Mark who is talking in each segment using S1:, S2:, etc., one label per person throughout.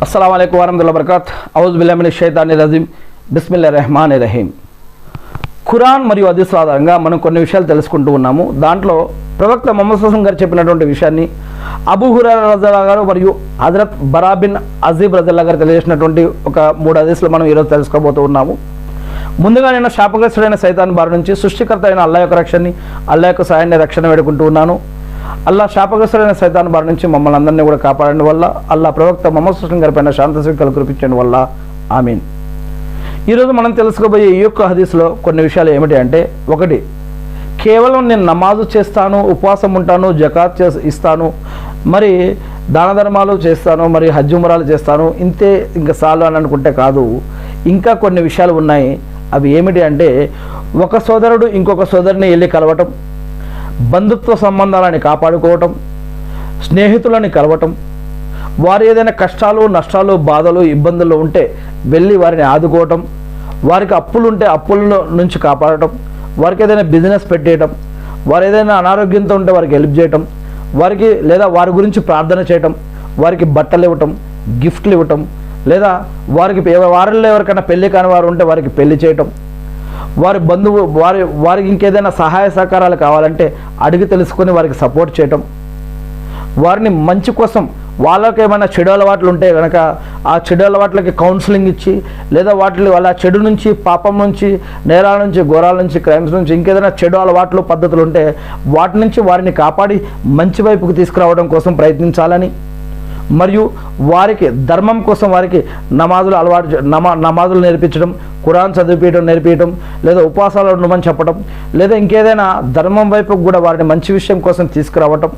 S1: अस्सलाम वालेकुम वरहमतुल्लाहि वबरकातुहू औज़ु बिल्लाहि मिनश शैతానిర్ రజీమ్ బిస్మిల్లాహిర్ రహమానిర్ రహీం ఖురాన్ మరియు హదీస్ ఆధారంగా మనం కొన్ని విషయాలు తెలుసుకుంటూ ఉన్నాము. దాంట్లో ప్రవక్త ముహమ్మద్ సల్లల్లాహు అలైహి వసల్లం గారు చెప్పినటువంటి విషయాన్ని అబూ హురైరా రజియల్లాహు గారు మరియు హజరత్ బరా బిన్ అజీబ్ రజియల్లాహు గారు తెలియజేసినటువంటి ఒక 3 హదీస్లు మనం ఈరోజు తెలుసుకోబోతూ ఉన్నాము. ముందుగా నేను శాపగ్రస్తుడైన సైతాన్ బారి నుంచి సృష్టికర్త అయిన అల్లాహ్ యొక్క రక్షణని, అల్లాహ్ యొక్క సహాయాన్ని, రక్షణ వేడుకుంటూ ఉన్నాను. అల్లాహ్ శాపగ్రస్తుడైన సైతాన్ బారి నుంచి మమ్మల్ని అందరినీ కూడా కాపాడడం వల్ల, అల్లాహ్ ప్రవక్త ముహమ్మద్ సల్లల్లాహు అలైహి వసల్లం గారి పైన శాంతి సుఖాలు కురిపించడం వల్ల ఆమీన్. ఈరోజు మనం తెలుసుకోబోయే ఈ యొక్క హదీస్లో కొన్ని విషయాలు ఏమిటి అంటే, ఒకటి, కేవలం నేను నమాజు చేస్తాను, ఉపవాసం ఉంటాను, జకాత్ ఇస్తాను, మరి దాన ధర్మాలు చేస్తాను, మరి హజ్ ఉమ్రాలు చేస్తాను, ఇంతే ఇంకా చాలు అని అనుకుంటే కాదు. ఇంకా కొన్ని విషయాలు ఉన్నాయి. అవి ఏమిటి అంటే, ఒక సోదరుడు ఇంకొక సోదరిని వెళ్ళి కలవటం, బంధుత్వ సంబంధాలని కాపాడుకోవటం, స్నేహితులని కలవటం, వారు ఏదైనా కష్టాలు, నష్టాలు, బాధలు, ఇబ్బందులు ఉంటే వెళ్ళి వారిని ఆదుకోవటం, వారికి అప్పులు ఉంటే అప్పుల నుంచి కాపాడటం, వారికి ఏదైనా బిజినెస్ పెట్టేయటం, వారు ఏదైనా అనారోగ్యంతో ఉంటే వారికి హెల్ప్ చేయటం, వారికి లేదా వారి గురించి ప్రార్థన చేయటం, వారికి బట్టలు ఇవ్వటం, గిఫ్ట్లు ఇవ్వటం, లేదా వారికి వారిలో ఎవరికైనా పెళ్లి కాని వారు ఉంటే వారికి పెళ్లి చేయటం, వారి బంధువు వారికి ఇంకేదైనా సహాయ సహకారాలు కావాలంటే అడిగి తెలుసుకొని వారికి సపోర్ట్ చేయటం, వారిని మంచి కోసం, వాళ్ళకి ఏమైనా చెడు అలవాట్లు ఉంటే కనుక ఆ చెడు అలవాట్లకి కౌన్సిలింగ్ ఇచ్చి, లేదా వాళ్ళ చెడు నుంచి, పాపం నుంచి, నేరాల నుంచి, ఘోరాల నుంచి, క్రైమ్స్ నుంచి, ఇంకేదైనా చెడు అలవాట్లు, పద్ధతులు ఉంటే వాటి నుంచి వారిని కాపాడి మంచి వైపుకు తీసుకురావడం కోసం ప్రయత్నించాలని, మరియు వారికి ధర్మం కోసం వారికి నమాజులు నేర్పించడం, ఖురాన్ చదివించడం నేర్పించడం, లేదా ఉపవాసాలు ఉండమని చెప్పడం, లేదా ఇంకేదైనా ధర్మం వైపుకు కూడా వారిని మంచి విషయం కోసం తీసుకురావటం,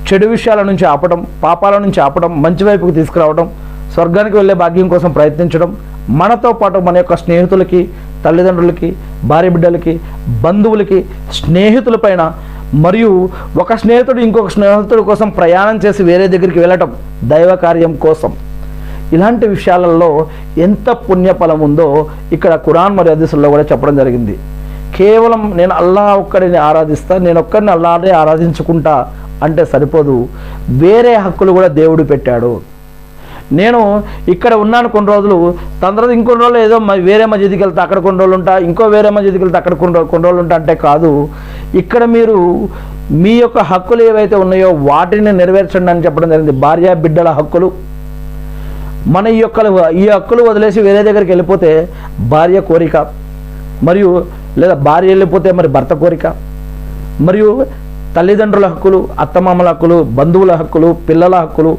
S1: చెడు విషయాల నుంచి ఆపడం, పాపాల నుంచి ఆపడం, మంచి వైపుకు తీసుకురావడం, స్వర్గానికి వెళ్ళే భాగ్యం కోసం ప్రయత్నించడం, మనతో పాటు మన యొక్క స్నేహితులకి, తల్లిదండ్రులకి, భార్య బిడ్డలకి, బంధువులకి, స్నేహితులపైన, మరియు ఒక స్నేహితుడు ఇంకొక స్నేహితుడి కోసం ప్రయాణం చేసి వేరే దగ్గరికి వెళ్ళటం దైవ కార్యం కోసం. ఇలాంటి విషయాలలో ఎంత పుణ్యఫలం ఉందో ఇక్కడ ఖురాన్ మరియు హదీసుల్లో కూడా చెప్పడం జరిగింది. కేవలం నేను అల్లాహ్ ఒక్కడిని ఆరాధిస్తా, నేను ఒక్కడిని అల్లాహ్నే ఆరాధించుకుంటా అంటే సరిపోదు, వేరే హక్కులు కూడా దేవుడు పెట్టాడు. నేను ఇక్కడ ఉన్నాను కొన్ని రోజులు, తర్వాత ఇంకొన్ని రోజులు ఏదో వేరే మస్జిద్కి వెళ్తే అక్కడ కొన్ని రోజులు ఉంటా, ఇంకో వేరే మస్జిద్కి వెళ్తే అక్కడ కొన్ని రోజులు ఉంటా అంటే కాదు. ఇక్కడ మీరు మీ యొక్క హక్కులు ఏవైతే ఉన్నాయో వాటిని నెరవేర్చండి అని చెప్పడం జరిగింది. భార్య బిడ్డల హక్కులు, మన ఈ హక్కులు వదిలేసి వేరే దగ్గరికి వెళ్ళిపోతే భార్య కోరిక, మరియు లేదా భార్య వెళ్ళిపోతే మరి భర్త కోరిక, మరియు తల్లిదండ్రుల హక్కులు, అత్తమామల హక్కులు, బంధువుల హక్కులు, పిల్లల హక్కులు,